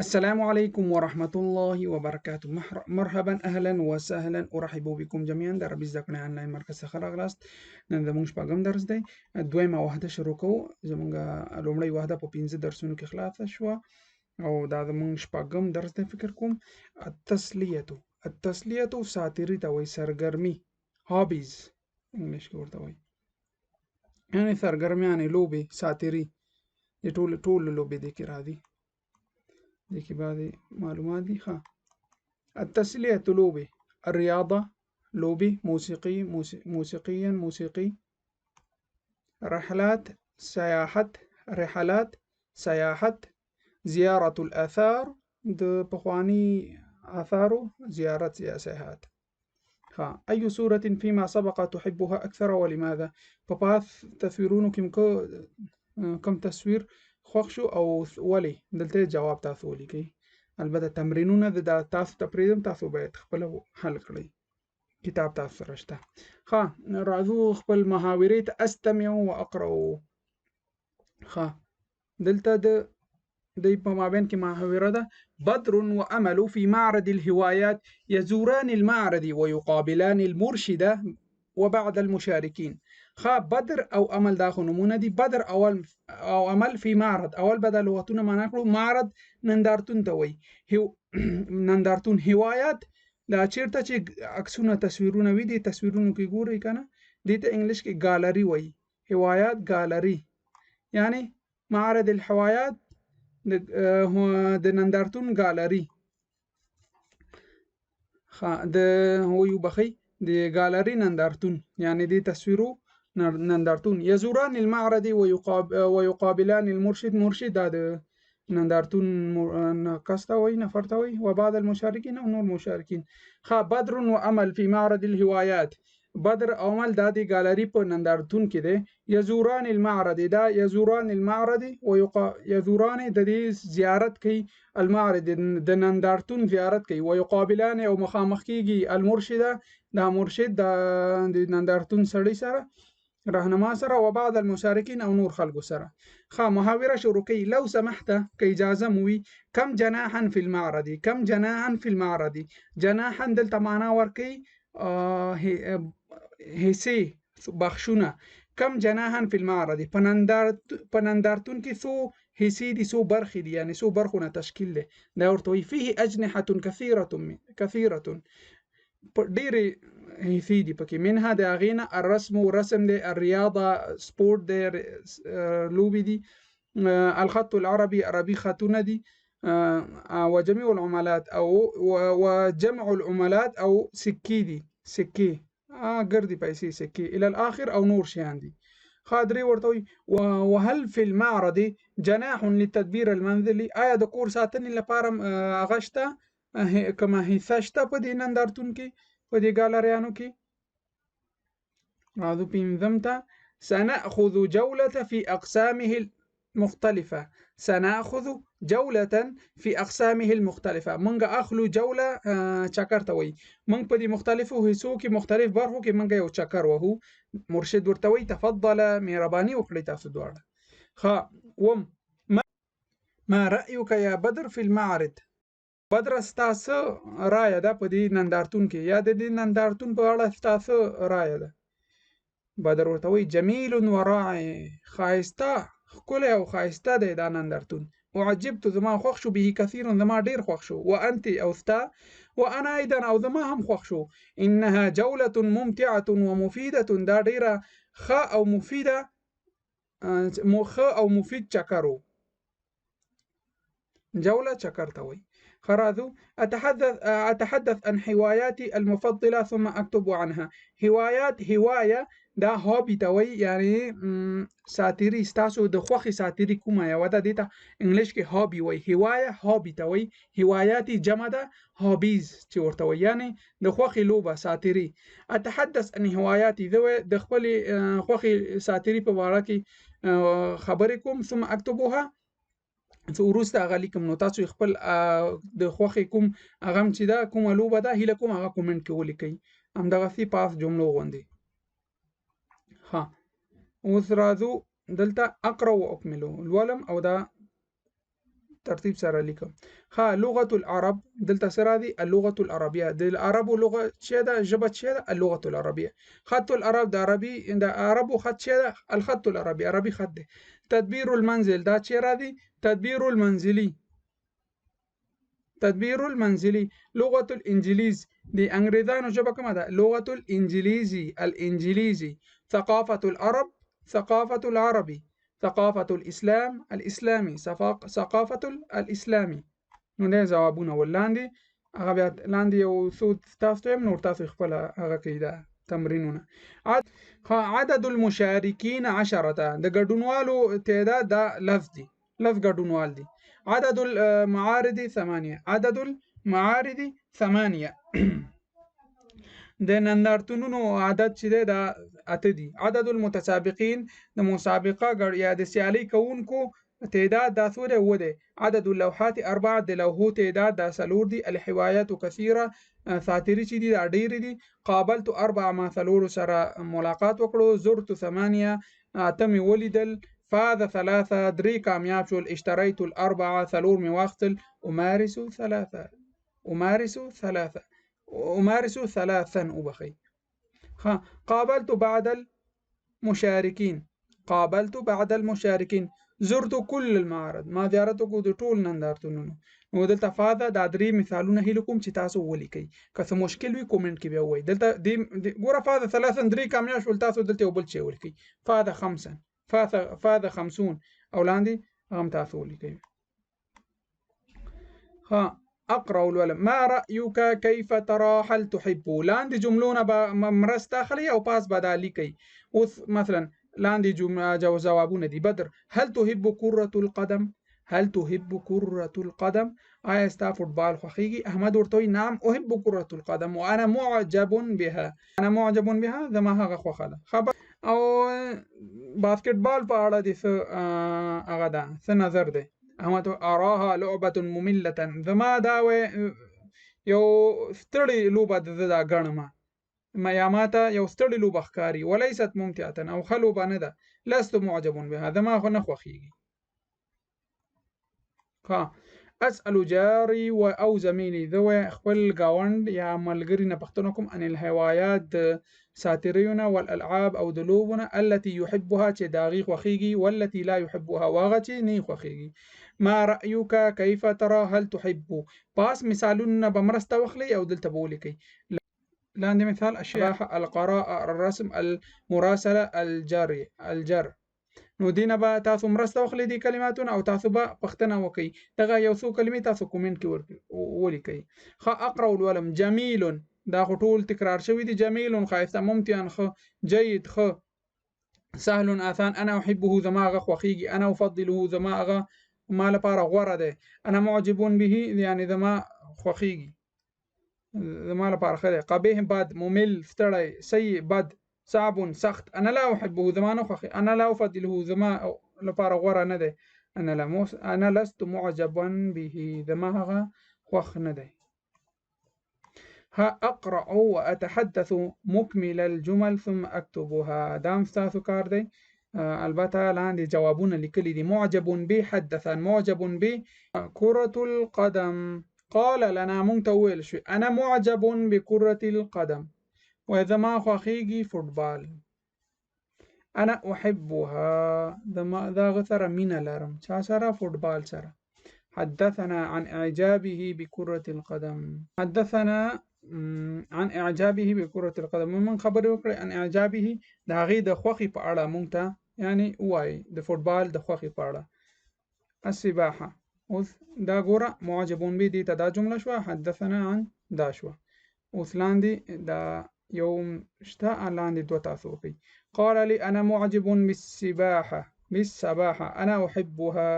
السلام عليكم ورحمة الله وبركاته. مرحبا أهلا وسهلا، أرحب بكم جميعا در ربي زده کړې آنلاین مرکز څخه راغلاست. نن زموږ شپږم درس دی. دویمه وحده شروع کوو. زموږ لومړی وحده په 15 درسونو کې خلاصه شوه او دا زموږ شپږم درس دی فکر کوم. التسلیة ساتیري ته وایي، سرګرمي، هابیز انګلیش کې ورته وایي، یعنې سرګرمیانې، لوبې، ساتیري، د ټول لوبې دې کې راځي. دي بعض معلومات دي. التسلية لوبي، الرياضة لوبي، موسيقي، رحلات سياحة، زيارة الآثار، د پخواني آثارو زيارة سياحات. أي صورة فيما سبق تحبها أكثر ولماذا؟ پاس تصویرونو کې کم تصویر خوښ شو او ولې؟ دلته جواب تاسو ولیکئ. البته تمرینونه د تاسو ته پرېږدم، تاسو باید خپله حل کړئ. کتاب تاسو سره شته. راځو خپل محاورې ته. استمع و اقرأ. دلته د په مابین کې محاوره ده. بدر وأمل في معرض الهوايات يزوران المعرض ويقابلان المرشد وبعض المشاركين. بدر او امل دا خو نمونه دي. بدر او امل فی معرض، اول به دا لغتونه معنا کړو. معرض نندارتون ته وایي. نندارتون. هوايات دا چیرته چې عکسونه تصویرونه وي، دي تصویرونو کې ګورئ کنه، دې ته انګلیش کې ګالري وایي. هوايات ګالري، یعنی معرض الهوايات د نندارتون ګالري. د ویو بخي د ګالري نندارتون، یعنی د تصویرو نندارتون. يزوران المعرض ويقابلان المرشد. مرشد دا د نندارتون کس ته وایي، نفر ته وایي. وبعض المشاركين او نور مشارکین. بدر وأمل في معرض الهوايات. بدر او امل دا د ګالري په نندارتون کې دی. يزوران المعرض، دا يزوران المعرض يزوران د دې زیارت کوي. المعرض د نندارتون زیارت کوي. ويقابلان او مخامخ کیږي. المرشد دا مرشد د نندارتون سړی سره، راهنما سره. وبعض المشارکین او نور خلکو سره. محاوره شروع کوي. لو سمحت، که اجازه مو وي. کم جناحا في المعرض. کم جناحا في المعرض. جناحا دلته معنا ورکوي حصې، بخشونه. کم جناحا في المعرض، په نندارتون کې څو حصې دي، څو برخې دي، یعنی څو برخو نه تشکیل دی. دا ورته وایي فيه اجنحة كثیرة، ډېرې حصې دي پکې. منها د هغې نه الرسم، رسم دی. الرياضة سپورت دی، لوبې دي. الخط العربي، عربي خطونه دي. وجميع العملات وجمع العملات او سکې دي، سکې ګردې پیسې، سکې الى الاخر او نور شیان دي. درې ورته وایي وهل في المعرض جناح للتدبير المنزلي. آیا د کور ساتنې لپاره هغه شته، کومه حصه شته په دې نندارتون کې، په دې ګالریانو کې؟ راځو پنځم ته. سنأخذ جولة في أقسامه المختلفة. سنأخذ جولة في أقسامه المختلفة. منګه اخلو جوله چکر ته وایي. منګ په دې مختلفو حصو کې، مختلف برخو کې منګه یو چکر وهو. مرشد ورته وایي تفضل، مهرباني وکړئ تاسو دواړه. ما رأيك يا بدر في المعرض. بدر ستاسو رایه ده په دې نندارتون کې، یا د دې نندارتون په اړه ستاسو رایه ده؟ بدر ورته وایي جمیل و رائع، ښایسته، ښکلی او ښایسته دی دا نندارتون. وعجبت، زما خوښ شو. به کثیر، زما ډیر خوښ شو. وانت او ستا. وانا ايضا، او زما هم خوښ شو. انها جولة ممتعة ومفيدة، دا ډیره ښه او مفیده، مفید چکرو. جولة چکر ته وایي. راځو اتحدث عن هواياتي المفضلة ثم اكتب عنها. هوايات، هوايه دا هابي ته وایي، یعنی ساتیري. ستاسو د خوښې ساتیري کومه یوه ده، دې ته انګلیش کې هابي وایي. هوايه هابي ته وایي. هواياتي جمع ده هابیز چې ورته وایي، یعنی د خوښې لوبه، ساتیري. اتحدث عن هواياتي، زه د خپلې خوښې ساتیري په باره کې خبرې کوم. ثم اكتبها، وروسته هغه لیکم. نو تاسو خپل د خوښې کوم هغه چې ده، کومه لوبه ده، هیله کوم هغه کومنټ کې ولیکئ، همدغسې پاس جملو غوندې. اوس راځو دلته اقرأ و اکملو، لولم او دا ترتیب سره لیکم. ها لغة العرب دلته سره دي اللغة العربية د العربو لغه چې ده ژبه چې ده اللغة العربية. خط العرب د عربو خط چې ده الخط العربي عربي خط دی. تدبير المنزل دا چې را دي تدبير المنزلي تدبير المنزلي. لغة الإنجليز دي انګريزانو ژبه کومه ده لغة الإنجليزي. ثقافة العرب ثقافة العربي. ثقافة الإسلام الإسلامي. ثقافة الإسلامي. نو دا ځوابونه ولاندې هغه بیا لاندې یو څو تاسو ته نور تاسو خپل هغه کوي دا تمرینونه. عدد المشاركين 10 د ګډونوالو تعداد دا لفظ دي لفظ ګډونوال دي. عدد المعارض 8 عدد المعارض 8 د نندارتونونو عدد چې دی دا 8 دي. عدد المتسابقين د مسابقه یا د سیالي کوونکو تعداد دا څو دی 7 دی. عدد اللوحات 4 د لوحو تعداد دا 4 دي. الحوايات كثيره ساتری چې دي دا ډېرې دي. قابلت 4 ما 4 سره ملاقات وکړو. زرت 8 اتمې ولیدل. فاز 3 درې کامیاب شول. اشتريت 4 4 مې واخیستل. أمارس 3 وبخي. قابلت بعد المشاركين زرت كل المعارض ما زیارت کو د ټول نندارتونونو. نو دلته فاده دا درې مثالونه هیله کوم چې تاسو ولیکئ. که څه مشکل وي کومنټ کې بیا وایئ. دلته ګوره فاده 3 درې کامیاب شول تاسو دلته یو بل شی ولیکئ. فاده 5 فاده 50 او لاندې هم تاسو ولیکئ. اقرأ الولم. ما رأيك كيف ترى هل تحب. لاندې جملونه به مرسته اخلي او پاس به دا لیکئ. اوس مثلا لاندې جوابونه دي. بدر هل تحب كرة القدم. آیا ستا فوټبال خوښیږي. احمد ورته وایي نعم احب كرة القدم وانا معجب بها. زما هغه خوښه ده. او باسکټبال په اړه دې څه هغه ده څه نظر دی. احمد اراها لعبة مملة. زما دا یو ستړې لوبه ده دا ګڼمه یا ماته یو ستړې لوبه ښکاري. وليست ممتعة او ښه لوبه نه ده. لست معجب بها زما خو نه خوښیږي. اسأل جاري او زميلي زه خپل ګاونډ یا ملګري نه پوښتنه کوم عن الهوايات د ساتریونه والالعاب او د لوبونه التي يحبها چې د هغې خوښیږي والتي لا يحبها واغه چې نه خوښیږي. ما رأيك كيف ترى هل تحب. پاس مثالونه به مرسته واخلئ او دلته به ولیکئ. لاندې مثال الشباحة القراءة الرسم المراسلة الجر. نو دینه به تاسو مرسته واخلئ دې کلماتونه او تاسو به پوښتنه وکئ. دغه یو څو کلمې تاسو کومنټ کې ولیکئ. اقرأ الولم. جميل دا خو ټول تکرار شوي دي. جميل ښایسته. ممتعا ښه. جيد ښه. سهل آسان. انا احبه زما هغه خوښیږي. انا افضله زما هغه ما لپاره غوره دی. انا معجب به یعنی زما خوښیږي زما لپاره ښه دی. قبیح بد. ممل ستړی. سیء بد. صعب سخت. انا لا احبه زما نه خوښي. انا لا افضله زما لپاره غوره نه دی. انا لست معجبا به زما هغه خوښ نه دی. اقرأ واتحدث مكمل الجمل ثم اكتبها. دا ستاسو کار دی. البته لاندې جوابونه لیکلي دي. معجب به حدثا. معجب به كرة القدم. قال لنا مونږ ته وویل شو انا معجب بكرة القدم و زما خوښیږي فوټبال. انا احبها دغه سره مینه لرم. چا سره؟ فوټبال سره. حدثنا عن اعجابه بكرة القدم. حدثنا عن اعجابه بكرة القدم. من خبرې وکړې عن اعجابه د هغې د خوښې په اړه مونږ ته یعنی وایي د فوټبال د خوښې په اړه. السباحة. اوس دا ګوره معجب به دې ته دا جمله شوه. حدثنا عن دا شوه. اوس لاندې دا یو شته لاندې دوه تاسو وکړئ. قال لي انا معجب بالسباحة انا احبها.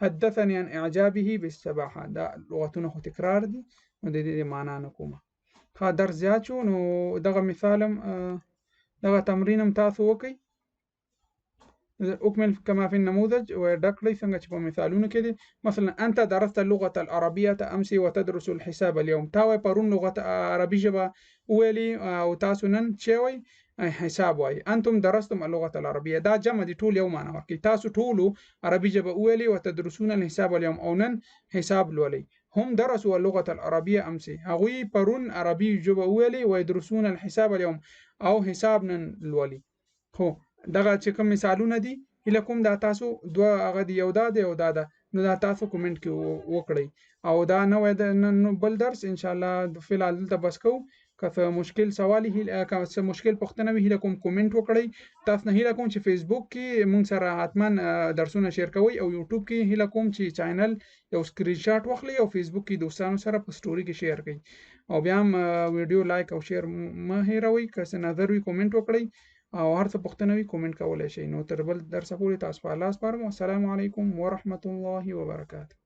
حدثني عن اعجابه بالسباحة. دا لغتونه خو تکرار دي نو د دې معنا نه کومه. درس زیات شو نو دغه مثالم دغه تمرینم تاسو وکړئ. أكمل كما في النموذج وډک کړئ څنګه چې په مثالونو کې دي. مثلا أنت درست اللغة العربية أمس وتدرس الحساب اليوم. تا وایي پرون لغت عربي ژبه وویلې او تاسو نن چې وایي حساب وایي. أنتم درستم اللغة العربية دا جمع دي ټول یو معنی ورکوي. تاسو ټولو عربي ژبه وویلې وتدرسون الحساب اليوم او نن حساب لولئ. هم درسوا اللغة العربية أمس. هغوی پرون عربي ژبه وویلې ويدرسون الحساب اليوم او حساب نن لولي. خو دغه چې کوم مثالونه دي هیله کوم دا تاسو دوه هغه دی یو دا دی او دا ده نو دا تاسو کومنټ کې وکړئ او دا نوې بل درس ان شاء الله فی الحال دلته بس کوو. که څه مشکل سوال که څه مشکل پوښتنه وي هیله کوم کومنټ وکړئ. تاسو نه هیله کوم چې فیسبوک کې مونږ سره حتما درسونه شیر کوئ او یوټیوب کې هیله کوم چې چینل یو سکرین شاټ واخلئ او فیسبوک کې دوستانو سره په سټوري کې شیر کړئ او بیا هم ویډیو لایک او شیر مه هیروئ. که څه نظر وي کومنټ وکړئ او هر څه پوښتنه وي کومنټ کولای شئ. نو تر بل درسه پورې تاسو په الله سپارم. والسلام علیکم ورحمة الله وبرکاته.